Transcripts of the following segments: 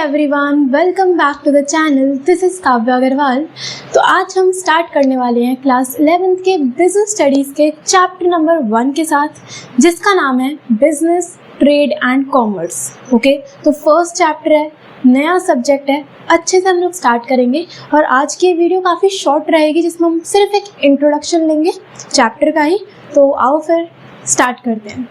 Everyone, welcome back to the channel. This is Kavya Agarwal. तो आज हम स्टार्ट करने वाले हैं क्लास 11th के बिजनेस स्टडीज़ के चैप्टर नंबर 1 के साथ, जिसका नाम है business, trade and commerce. Okay, तो फर्स्ट चैप्टर है, नया सब्जेक्ट है, अच्छे से हम लोग स्टार्ट करेंगे। और आज की वीडियो काफ़ी शॉर्ट रहेगी, जिसमें हम सिर्फ एक इंट्रोडक्शन लेंगे चैप्टर का ही। तो आओ फिर स्टार्ट करते हैं।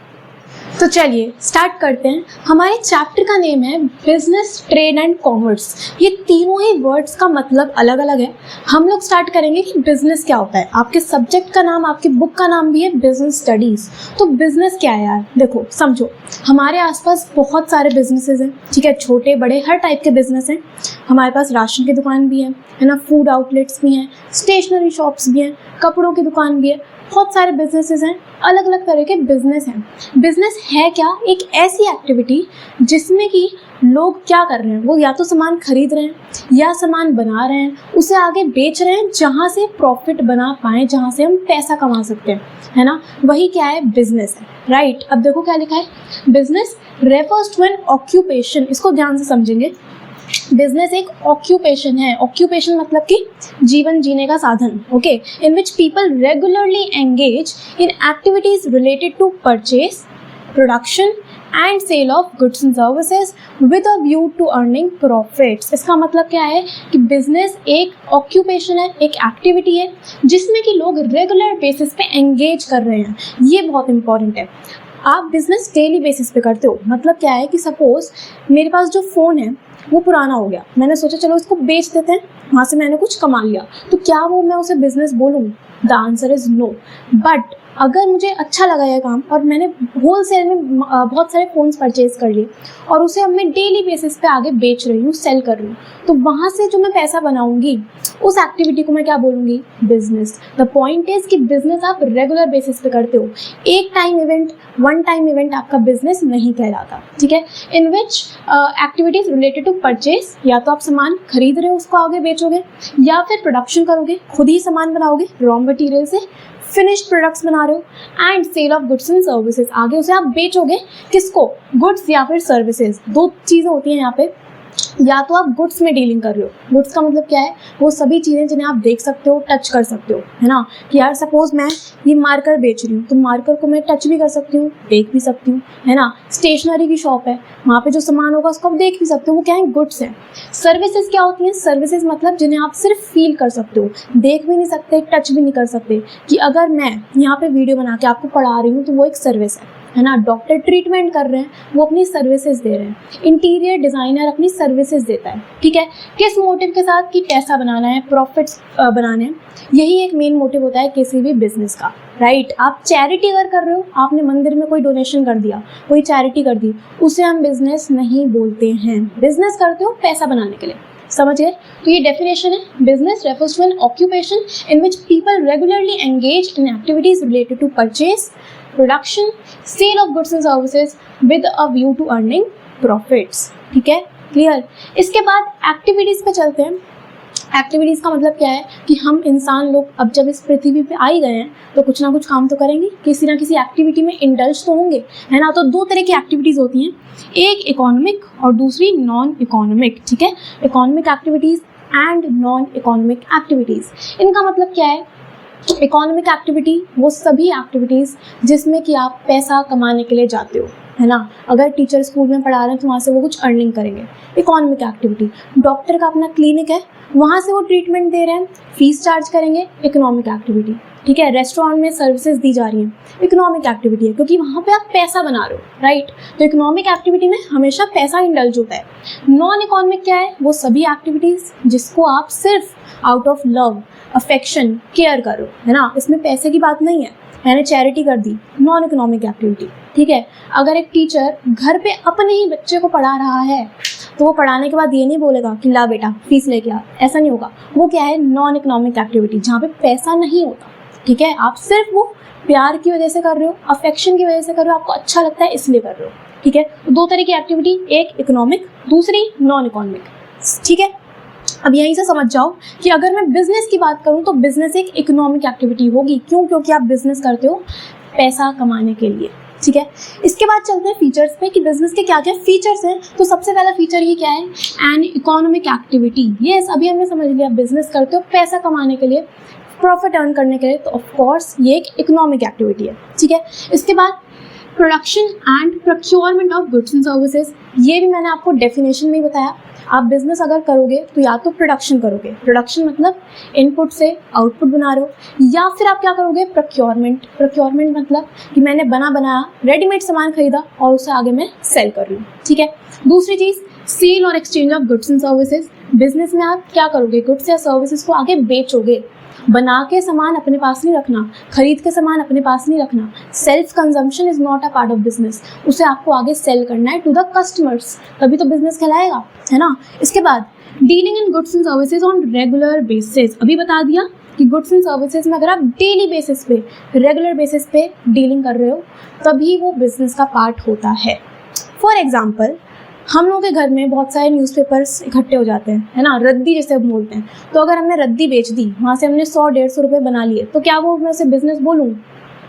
तो चलिए स्टार्ट करते हैं। हमारे चैप्टर का नेम है बिजनेस, ट्रेड एंड कॉमर्स। ये तीनों ही वर्ड्स का मतलब अलग अलग है। हम लोग स्टार्ट करेंगे कि बिजनेस क्या होता है। आपके सब्जेक्ट का नाम, आपकी बुक का नाम भी है बिजनेस स्टडीज़। तो बिजनेस क्या है यार? देखो समझो, हमारे आसपास बहुत सारे बिजनेसेस हैं, ठीक है, छोटे बड़े हर टाइप के बिजनेस हैं। हमारे पास राशन की दुकान भी है ना, फूड आउटलेट्स भी हैं, स्टेशनरी शॉप्स भी हैं, कपड़ों की दुकान भी है, बहुत सारे बिजनेसेस हैं, अलग अलग तरह के बिजनेस हैं। बिजनेस है क्या? एक ऐसी एक्टिविटी जिसमें कि लोग क्या कर रहे हैं, वो या तो सामान खरीद रहे हैं या सामान बना रहे हैं, उसे आगे बेच रहे हैं, जहाँ से प्रॉफिट बना पाएँ, जहाँ से हम पैसा कमा सकते हैं, है ना, वही क्या है? बिजनेस है, राइट। अब देखो क्या लिखा है, business refers to an occupation. इसको ध्यान से समझेंगे। बिजनेस एक ऑक्यूपेशन है। ऑक्यूपेशन मतलब कि जीवन जीने का साधन, okay, in which people regularly engage in activities related to purchase, production and sale of goods and services with a view to earning profits. इसका मतलब क्या है कि बिजनेस एक ऑक्यूपेशन है, एक एक्टिविटी है जिसमें कि लोग रेगुलर बेसिस पे एंगेज कर रहे हैं। ये बहुत इंपॉर्टेंट है। आप बिजनेस डेली बेसिस पे करते हो, मतलब क्या है कि सपोज मेरे पास जो फ़ोन है वो पुराना हो गया, मैंने सोचा चलो इसको बेच देते हैं, वहाँ से मैंने कुछ कमा लिया, तो क्या वो मैं उसे बिजनेस बोलूँ? The answer is no. But अगर मुझे अच्छा लगा यह काम और मैंने होल सेल में बहुत सारे फ़ोन्स परचेज़ कर लिए और उसे अब मैं डेली बेसिस पे आगे बेच रही हूँ, सेल कर रही हूँ, तो वहाँ से जो मैं पैसा बनाऊँगी उस एक्टिविटी को मैं क्या बोलूँगी? बिजनेस। द पॉइंट इज़ कि बिजनेस आप रेगुलर बेसिस पे करते हो। एक time event, one time event आपका बिजनेस नहीं कहलाता, ठीक है। इन विच एक्टिविटीज़ रिलेटेड टू परचेज, या तो आप सामान खरीद रहे हो उसको आगे बेचोगे, या फिर प्रोडक्शन करोगे, खुद ही सामान बनाओगे रॉ मटेरियल से, फिनिश्ड प्रोडक्ट्स बना रहे हो, and sale of goods and services, आगे उसे आप बेचोगे। किसको? गुड्स या फिर सर्विसेज। दो चीज़ें होती हैं यहाँ पे। या तो आप गुड्स में डीलिंग कर रहे हो। गुड्स का मतलब क्या है? वो सभी चीज़ें जिन्हें आप देख सकते हो, टच कर सकते हो, है ना, कि यार सपोज मैं ये मार्कर बेच रही हूँ, तो मार्कर को मैं टच भी कर सकती हूँ, देख भी सकती हूँ, है ना। स्टेशनरी की शॉप है, वहाँ पे जो सामान होगा उसको आप देख भी सकते हो, वो क्या है? गुड्स है। सर्विसेज क्या होती हैं? सर्विसेज मतलब जिन्हें आप सिर्फ फील कर सकते हो, देख भी नहीं सकते, टच भी नहीं कर सकते। कि अगर मैं यहाँ पे वीडियो बना के आपको पढ़ा रही हूँ तो वो एक सर्विस है ना। डॉक्टर ट्रीटमेंट कर रहे हैं, वो अपनी सर्विसेज दे रहे हैं। इंटीरियर डिज़ाइनर अपनी सर्विसेज देता है, ठीक है। किस मोटिव के साथ? कि पैसा बनाना है, प्रॉफिट्स बनाने हैं। यही एक मेन मोटिव होता है किसी भी बिजनेस का, राइट। आप चैरिटी अगर कर रहे हो, आपने मंदिर में कोई डोनेशन कर दिया, कोई चैरिटी कर दी, उसे हम बिजनेस नहीं बोलते हैं। बिजनेस करते हो पैसा बनाने के लिए, समझ गए? तो ये डेफिनेशन है, business refers to an occupation in which people regularly engage in activities related to purchase, production, sale of goods and services with a view to earning profits, ठीक है, क्लियर। इसके बाद एक्टिविटीज़ पे चलते हैं। एक्टिविटीज़ का मतलब क्या है कि हम इंसान लोग अब जब इस पृथ्वी पे आ ही गए हैं तो कुछ ना कुछ काम तो करेंगे, किसी ना किसी एक्टिविटी में इंडल्ज तो होंगे, है ना। तो दो तरह की एक्टिविटीज़ होती हैं, एक इकोनॉमिक और दूसरी नॉन इकोनॉमिक, ठीक है। Economic activities and non economic activities, इनका मतलब क्या है? इकोनॉमिक एक्टिविटी वो सभी एक्टिविटीज़ जिसमें कि आप पैसा कमाने के लिए जाते हो, है ना। अगर टीचर स्कूल में पढ़ा रहे हैं तो वहाँ से वो कुछ अर्निंग करेंगे, इकोनॉमिक एक्टिविटी। डॉक्टर का अपना क्लिनिक है, वहाँ से वो ट्रीटमेंट दे रहे हैं, फीस चार्ज करेंगे, इकोनॉमिक एक्टिविटी, ठीक है। रेस्टोरेंट में सर्विसेज दी जा रही हैं, इकोनॉमिक एक्टिविटी है, क्योंकि वहाँ पे आप पैसा बना रहे हो, राइट। तो इकोनॉमिक एक्टिविटी में हमेशा पैसा इंडल्ज होता है। नॉन इकोनॉमिक क्या है? वो सभी एक्टिविटीज़ जिसको आप सिर्फ out of love, affection, care करो, है ना, इसमें पैसे की बात नहीं है। मैंने चैरिटी कर दी, नॉन इकोनॉमिक एक्टिविटी, ठीक है। अगर एक टीचर घर पे अपने ही बच्चे को पढ़ा रहा है तो वो पढ़ाने के बाद ये नहीं बोलेगा कि ला बेटा फीस लेके आ, ऐसा नहीं होगा। वो क्या है? नॉन इकोनॉमिक एक्टिविटी, जहाँ पे पैसा नहीं होता, ठीक है। आप सिर्फ वो प्यार की वजह से कर रहे हो, अफेक्शन की वजह से कर रहे हो, आपको अच्छा लगता है इसलिए कर रहे हो, ठीक है। तो दो तरह की एक्टिविटी, एक इकोनॉमिक, दूसरी नॉन इकोनॉमिक, ठीक है। अब यहीं से समझ जाओ कि अगर मैं बिजनेस की बात करूं तो बिजनेस एक इकोनॉमिक एक्टिविटी होगी। क्यों? क्योंकि आप बिजनेस करते हो पैसा कमाने के लिए, ठीक है। इसके बाद चलते हैं फीचर्स पे कि बिजनेस के क्या क्या फीचर्स हैं। तो सबसे पहला फीचर ही क्या है, एन इकोनॉमिक एक्टिविटी। यस, अभी हमने समझ लिया बिजनेस करते हो पैसा कमाने के लिए, प्रॉफिट अर्न करने के लिए, तो ऑफ कोर्स ये एक इकोनॉमिक एक्टिविटी है, ठीक है। इसके बाद production and procurement of goods and services, ये भी मैंने आपको डेफिनेशन में ही बताया। आप बिजनेस अगर करोगे तो या तो प्रोडक्शन करोगे, प्रोडक्शन मतलब इनपुट से आउटपुट बना रहे हो, या फिर आप क्या करोगे, प्रोक्योरमेंट। प्रोक्योरमेंट मतलब कि मैंने बनाया रेडीमेड सामान खरीदा और उसे आगे मैं सेल कर रही हूँ, ठीक है। दूसरी चीज़ सेल और exchange of goods and services. Business में आप क्या करोगे, गुड्स या सर्विसेज को आगे बेचोगे। बना के सामान अपने पास नहीं रखना, खरीद के सामान अपने पास नहीं रखना। Self consumption is not a part of business, उसे आपको आगे सेल करना है टू द कस्टमर्स, तभी तो बिजनेस कहलाएगा, है ना। इसके बाद dealing in goods and services on regular basis. अभी बता दिया कि गुड्स एंड सर्विसेज में अगर आप डेली बेसिस पे, रेगुलर बेसिस पे डीलिंग कर रहे हो तभी वो बिजनेस का पार्ट होता है। फॉर एग्जाम्पल, हम लोगों के घर में बहुत सारे न्यूज़पेपर्स इकट्ठे हो जाते हैं, है ना, रद्दी जैसे हम बोलते हैं। तो अगर हमने रद्दी बेच दी, वहाँ से हमने 100-150 रुपये बना लिए, तो क्या वो मैं उसे बिज़नेस बोलूँ?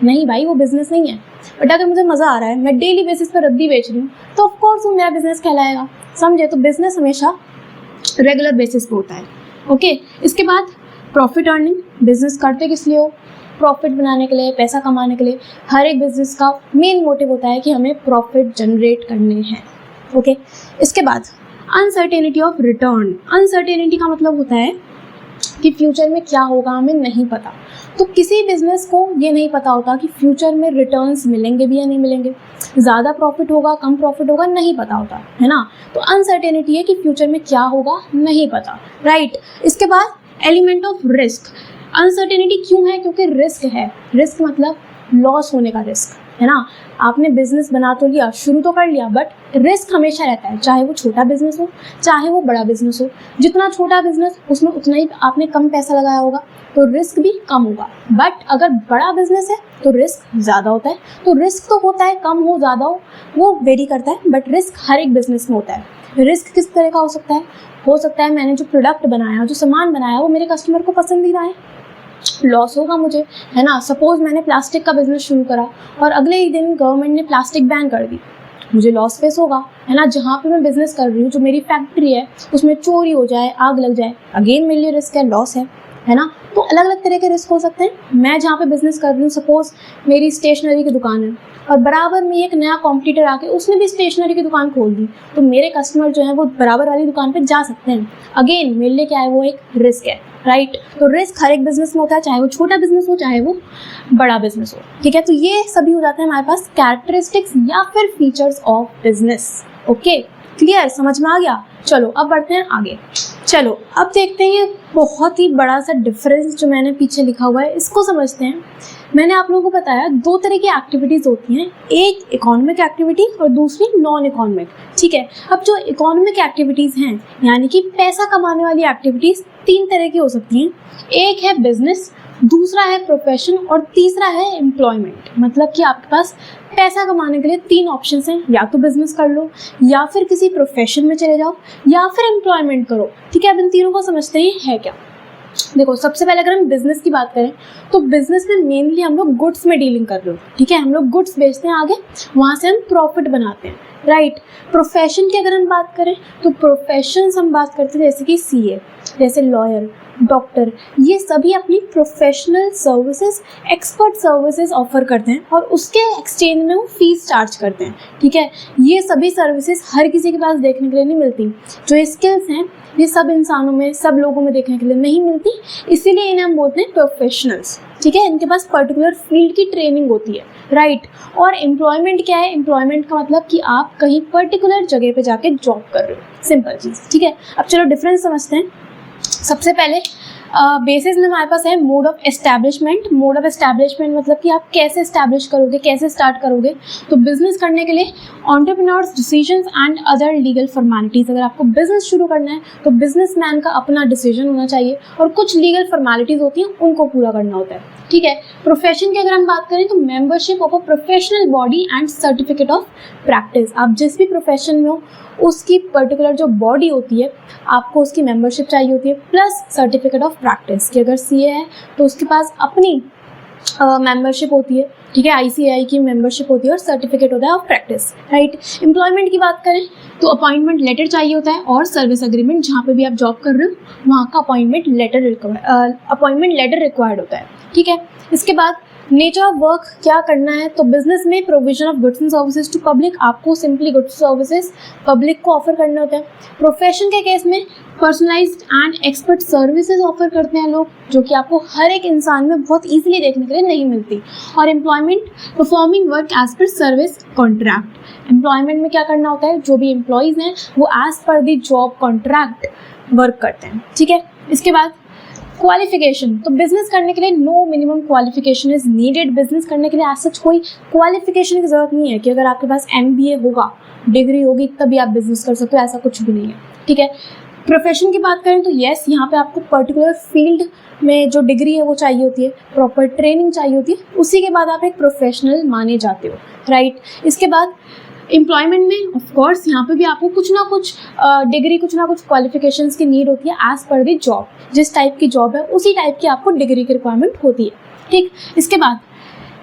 नहीं भाई, वो बिज़नेस नहीं है। बट अगर मुझे मज़ा आ रहा है, मैं डेली बेसिस पर रद्दी बेच रही हूँ, तो ऑफकोर्स वो मेरा बिज़नेस कहलाएगा, समझे। तो बिज़नेस हमेशा रेगुलर बेसिस पे होता है, ओके। इसके बाद प्रॉफिट अर्निंग। बिज़नेस करते किस लिए हो? प्रॉफिट बनाने के लिए, पैसा कमाने के लिए। हर एक बिज़नेस का मेन मोटिव होता है कि हमें प्रॉफिट जनरेट करने हैं, ओके। इसके बाद अनसर्टेनिटी ऑफ रिटर्न। अनसर्टेनिटी का मतलब होता है कि फ्यूचर में क्या होगा हमें नहीं पता। तो किसी बिजनेस को ये नहीं पता होता कि फ्यूचर में रिटर्न्स मिलेंगे भी या नहीं मिलेंगे, ज़्यादा प्रॉफिट होगा, कम प्रॉफिट होगा, नहीं पता होता, है ना। तो अनसर्टेनिटी है कि फ्यूचर में क्या होगा नहीं पता, राइट। इसके बाद एलिमेंट ऑफ रिस्क। अनसर्टेनिटी क्यों है? क्योंकि रिस्क है। रिस्क मतलब लॉस होने का रिस्क, है ना। आपने बिजनेस बना तो लिया, शुरू तो कर लिया, बट रिस्क हमेशा रहता है, चाहे वो छोटा बिजनेस हो चाहे वो बड़ा बिजनेस हो। जितना छोटा बिजनेस उसमें उतना ही आपने कम पैसा लगाया होगा, तो रिस्क भी कम होगा। बट अगर बड़ा बिजनेस है तो रिस्क ज़्यादा होता है। तो रिस्क तो होता है, कम हो ज़्यादा वो वेरी करता है, बट रिस्क हर एक बिजनेस में होता है। रिस्क किस तरह का हो सकता है? हो सकता है मैंने जो प्रोडक्ट बनाया, जो सामान बनाया, वो मेरे कस्टमर को पसंदीदा है, लॉस होगा मुझे, है ना। सपोज मैंने प्लास्टिक का बिजनेस शुरू करा और अगले ही दिन गवर्नमेंट ने प्लास्टिक बैन कर दी, मुझे लॉस फेस होगा, है ना। जहाँ पे मैं बिजनेस कर रही हूँ, जो मेरी फैक्ट्री है, उसमें चोरी हो जाए, आग लग जाए, अगेन मेरे लिए रिस्क है, लॉस है ना। तो अलग अलग तरह के रिस्क हो सकते हैं। मैं जहाँ पे बिजनेस कर रही हूँ, सपोज मेरी स्टेशनरी की दुकान है और बराबर में एक नया कॉम्पिटिटर आके उसने भी स्टेशनरी की दुकान खोल दी, तो मेरे कस्टमर जो है वो बराबर वाली दुकान पे जा सकते हैं। अगेन मेरे लिए क्या है, वो एक रिस्क है, राइट। तो रिस्क हर एक बिजनेस में होता है, चाहे वो छोटा बिजनेस हो चाहे वो बड़ा बिजनेस हो, ठीक है। तो ये सभी हो जाते हैं हमारे पास कैरेक्टरिस्टिक्स या फिर features of business, okay. Clear, समझ में आ गया? चलो अब बढ़ते हैं आगे। चलो अब देखते हैं ये बहुत ही बड़ा सा डिफरेंस जो मैंने पीछे लिखा हुआ है, इसको समझते हैं। मैंने आप लोगों को बताया 2 तरह की एक्टिविटीज़ होती हैं, एक इकोनॉमिक एक्टिविटी और दूसरी नॉन इकोनॉमिक, ठीक है। अब जो इकोनॉमिक एक्टिविटीज़ हैं, यानी कि पैसा कमाने वाली एक्टिविटीज़, 3 तरह की हो सकती हैं। एक है बिजनेस, दूसरा है प्रोफेशन और तीसरा है एम्प्लॉयमेंट। मतलब कि आपके पास पैसा कमाने के लिए 3 ऑप्शंस हैं, या तो बिजनेस कर लो, या फिर किसी प्रोफेशन में चले जाओ, या फिर एम्प्लॉयमेंट करो, ठीक है। अब इन तीनों को समझते हैं है क्या। देखो, सबसे पहले अगर हम बिजनेस की बात करें तो बिजनेस में मेनली हम लोग गुड्स में डीलिंग कर रहे हो, ठीक है। हम लोग गुड्स बेचते हैं, आगे वहाँ से हम प्रॉफिट बनाते हैं, राइट। प्रोफेशन की अगर हम बात करें तो प्रोफेशंस हम बात करते हैं जैसे कि सीए, जैसे लॉयर, डॉक्टर, ये सभी अपनी professional services, expert services offer करते हैं और उसके एक्सचेंज में वो फीस चार्ज करते हैं, ठीक है। ये सभी सर्विसेज हर किसी के पास देखने के लिए नहीं मिलती। जो ये स्किल्स हैं ये सब इंसानों में, सब लोगों में देखने के लिए नहीं मिलती, इसीलिए इन्हें हम बोलते हैं प्रोफेशनल्स, ठीक है। इनके पास पर्टिकुलर फील्ड की ट्रेनिंग होती है, राइट। और एम्प्लॉयमेंट क्या है? एम्प्लॉयमेंट का मतलब कि आप कहीं पर्टिकुलर जगह पे जाके जॉब कर रहे हो, सिंपल चीज़, ठीक है। अब चलो डिफरेंस समझते हैं। सबसे पहले बेसिस में हमारे पास है mode of establishment. Mode of establishment मतलब कि आप कैसे एस्टैब्लिश करोगे, कैसे स्टार्ट करोगे। तो बिजनेस करने के लिए entrepreneurs decisions and other legal formalities. अगर आपको बिजनेस शुरू करना है तो बिजनेसमैन का अपना डिसीजन होना चाहिए और कुछ लीगल फॉर्मेलिटीज़ होती हैं, उनको पूरा करना होता है, ठीक है। प्रोफेशन की अगर हम बात करें तो membership of a professional body and certificate of practice. आप जिस भी प्रोफेशन में हो उसकी पर्टिकुलर जो बॉडी होती है आपको उसकी मेंबरशिप चाहिए होती है, प्लस सर्टिफिकेट ऑफ प्रैक्टिस कि अगर सीए है तो उसके पास अपनी मेंबरशिप होती है, ठीक है, ICAI की मेंबरशिप होती है और सर्टिफिकेट होता है ऑफ प्रैक्टिस, राइट। एम्प्लॉयमेंट की बात करें तो अपॉइंटमेंट लेटर चाहिए होता है और सर्विस एग्रीमेंट, जहाँ पे भी आप जॉब कर रहे हो वहाँ का अपॉइंटमेंट लेटर रिक्वायर्ड होता है, ठीक है। इसके बाद नेचर ऑफ वर्क क्या करना है, तो बिजनेस में provision of goods and services to public, आपको सिंपली गुड्स सर्विसेज पब्लिक को ऑफर करने होते हैं। प्रोफेशन के केस में personalised and expert services offer करते हैं लोग, जो कि आपको हर एक इंसान में बहुत ईजिली देखने के लिए नहीं मिलती। और employment performing work as per service contract, employment में क्या करना होता है, जो भी एम्प्लॉयज़ हैं वो as per the job contract work करते हैं, ठीक है। इसके बाद क्वालिफिकेशन, तो बिजनेस करने के लिए no minimum qualification is needed. Business करने के लिए एज सच कोई क्वालिफिकेशन की जरूरत नहीं है कि अगर आपके पास MBA होगा, डिग्री होगी, तभी आप बिजनेस कर सकते हो, ऐसा कुछ भी नहीं है, ठीक है। प्रोफेशन की बात करें तो येस, यहाँ पे आपको पर्टिकुलर फील्ड में जो डिग्री है वो चाहिए होती है, प्रॉपर ट्रेनिंग चाहिए होती है, उसी के बाद आप एक प्रोफेशनल माने जाते हो, राइट। इसके बाद एम्प्लॉयमेंट में ऑफ कोर्स यहाँ पे भी आपको कुछ ना कुछ डिग्री, कुछ ना कुछ क्वालिफिकेशंस की नीड होती है एज पर द जॉब, जिस टाइप की जॉब है उसी टाइप की आपको डिग्री की रिक्वायरमेंट होती है, ठीक। इसके बाद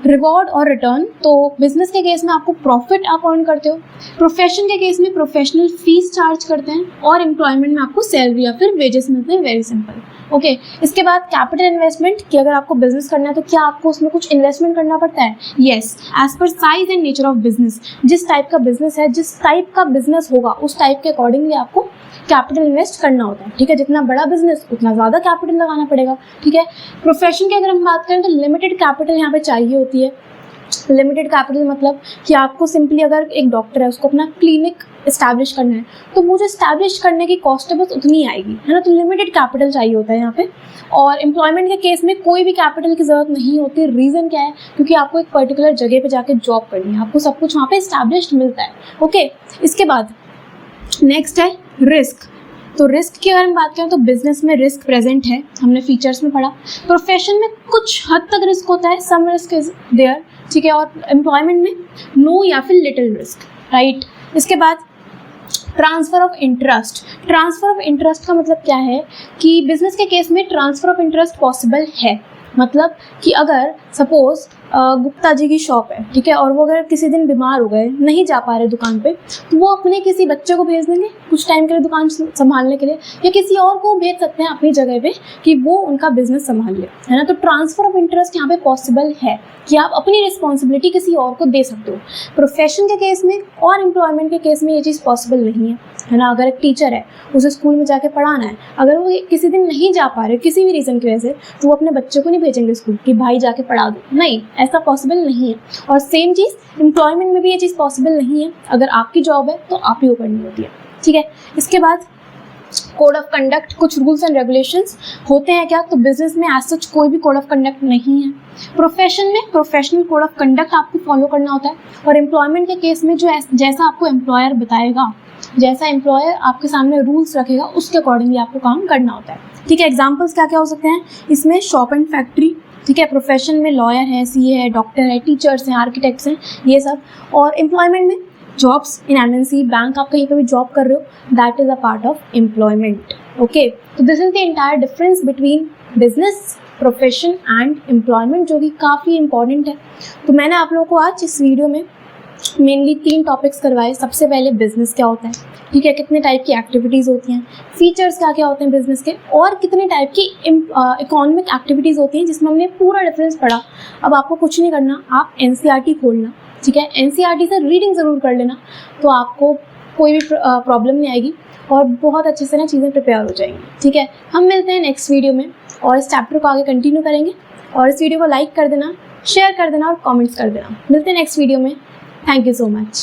रिवॉर्ड और रिटर्न, तो बिजनेस के केस में आपको प्रॉफिट आप अर्न करते हो, प्रोफेशन के केस में प्रोफेशनल फीस चार्ज करते हैं, और एम्प्लॉयमेंट में आपको सैलरी या फिर वेजेस मिलते हैं, वेरी सिंपल, ओके। इसके बाद कैपिटल इन्वेस्टमेंट, कि अगर आपको बिजनेस करना है तो क्या आपको उसमें कुछ इन्वेस्टमेंट करना पड़ता है, yes, as per size and nature of business, जिस टाइप का बिजनेस है, जिस टाइप का बिजनेस होगा उस टाइप के अकॉर्डिंगली आपको कैपिटल इन्वेस्ट करना होता है, ठीक है। जितना बड़ा बिजनेस उतना ज़्यादा कैपिटल लगाना पड़ेगा, ठीक है। प्रोफेशन की अगर हम बात करें तो लिमिटेड कैपिटल यहाँ पे चाहिए होती है। लिमिटेड कैपिटल मतलब कि आपको सिंपली अगर एक डॉक्टर है उसको अपना क्लिनिक इस्टेब्लिश करना है तो वो जो इस्टेब्लिश करने की कॉस्ट है बस उतनी आएगी, है ना, तो लिमिटेड कैपिटल चाहिए होता है यहाँ पे। और एम्प्लॉयमेंट के केस में कोई भी कैपिटल की ज़रूरत नहीं होती। रीज़न क्या है, क्योंकि आपको एक पर्टिकुलर जगह पे जाके जॉब करनी है, आपको सब कुछ वहाँ पे इस्टेब्लिश्ड मिलता है, ओके। इसके बाद नेक्स्ट है रिस्क, तो रिस्क की अगर हम बात करें तो बिजनेस में रिस्क प्रेजेंट है, हमने फीचर्स में पढ़ा। प्रोफेशन में कुछ हद तक रिस्क होता है, सम रिस्क इज देयर, ठीक है। और एम्प्लॉयमेंट में नो या फिर लिटिल रिस्क, राइट। इसके बाद transfer of interest, transfer of interest का मतलब क्या है कि बिजनेस के केस में ट्रांसफ़र ऑफ इंटरेस्ट पॉसिबल है, मतलब कि अगर सपोज गुप्ता जी की शॉप है, ठीक है, और वो अगर किसी दिन बीमार हो गए, नहीं जा पा रहे दुकान पे, तो वो अपने किसी बच्चे को भेज देंगे कुछ टाइम के लिए दुकान संभालने के लिए, या किसी और को भेज सकते हैं अपनी जगह पे कि वो उनका बिजनेस संभाल ले, है ना। तो ट्रांसफ़र ऑफ इंटरेस्ट यहाँ पे पॉसिबल है कि आप अपनी रिस्पॉन्सिबिलिटी किसी और को दे सकते हो। प्रोफेशन के केस में और एम्प्लॉयमेंट के केस में ये चीज़ पॉसिबल नहीं है ना। अगर एक टीचर है, उसे स्कूल में जाके पढ़ाना है, अगर वो किसी दिन नहीं जा पा रहे किसी भी रीज़न की वजह से, तो वो अपने बच्चे को नहीं भेजेंगे स्कूल कि भाई जाके पढ़ा दो, नहीं, ऐसा पॉसिबल नहीं है। और सेम चीज़ एम्प्लॉयमेंट में भी ये चीज़ पॉसिबल नहीं है। अगर आपकी जॉब है तो आप ही को करनी होती है, ठीक है। इसके बाद कोड ऑफ कंडक्ट, कुछ रूल्स एंड रेगुलेशंस होते हैं क्या, तो बिजनेस में एज सच कोई भी कोड ऑफ कंडक्ट नहीं है। प्रोफेशन में प्रोफेशनल कोड ऑफ कंडक्ट आपको फॉलो करना होता है, और एम्प्लॉयमेंट के केस में जो जैसा आपको एम्प्लॉयर बताएगा, जैसा एम्प्लॉयर आपके सामने रूल्स रखेगा उसके अकॉर्डिंगली आपको काम करना होता है, ठीक है। एग्जाम्पल्स क्या क्या हो सकते हैं इसमें, शॉप एंड फैक्ट्री, ठीक है। प्रोफेशन में लॉयर है, CA है, डॉक्टर है, टीचर्स हैं, आर्किटेक्ट्स हैं, ये सब। और एम्प्लॉयमेंट में जॉब्स इन MNC, बैंक, आप कहीं पर भी जॉब कर रहे हो, that is a part of employment, okay. तो this is the entire difference between business, profession and employment, जो कि काफ़ी इंपॉर्टेंट है। तो मैंने आप लोगों को आज इस वीडियो में मेनली 3 टॉपिक्स करवाए। सबसे पहले बिजनेस क्या होता है, ठीक है, कितने टाइप की एक्टिविटीज़ होती हैं, फीचर्स क्या क्या होते हैं बिजनेस के, और कितने टाइप की इकोनॉमिक एक्टिविटीज़ होती हैं, जिसमें हमने पूरा डिफरेंस पढ़ा। अब आपको कुछ नहीं करना, आप NCERT खोलना, ठीक है, NCERT से रीडिंग ज़रूर कर लेना, तो आपको कोई भी प्रॉब्लम नहीं आएगी और बहुत अच्छे से ना चीज़ें प्रिपेयर हो जाएंगी, ठीक है। हम मिलते हैं नेक्स्ट वीडियो में और इस चैप्टर को आगे कंटिन्यू करेंगे, और इस वीडियो को लाइक कर देना, शेयर कर देना और कमेंट्स कर देना। मिलते हैं नेक्स्ट वीडियो में। Thank you so much.